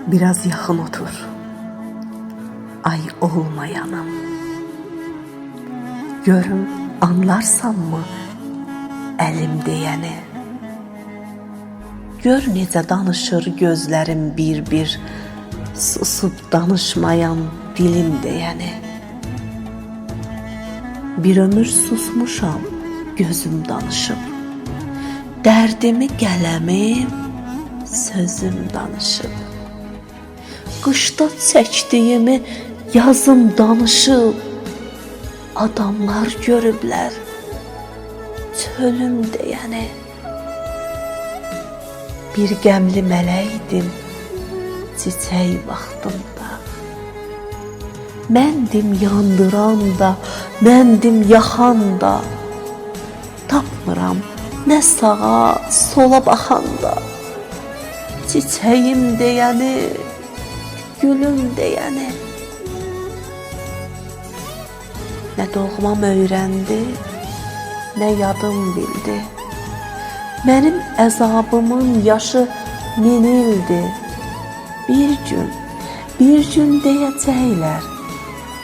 Biraz yaxın otur. Ay olmayanım. Görüm anlarsan mı əlim deyəni? Gör necə danışır gözlərim bir-bir, susub danışmayan dilim deyəni. Bir ömür susmuşam, gözüm danışıb. Dərdimi qələmim, sözüm danışıb. Qışda çəkdiyimi yazım danışıb. Adamlar görüblər, çölüm deyəni. Bir qəmli mələkdim, çiçək vaxtımda. Məndim yandıran da, məndim yaxan da. Tapmıram nə sağa, sola baxanda. Çiçəyim deyəni, gülüm deyəni. Nə doğmam öyrəndi, nə yadım bildi. Mənim əzabımın yaşı min ildi. Bir gün deyəcəklər,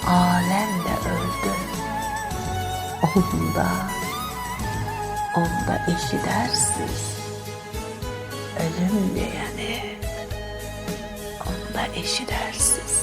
aləm də öldü. Onda eşidərsiz, ölüm deyəni, onda eşidərsiz.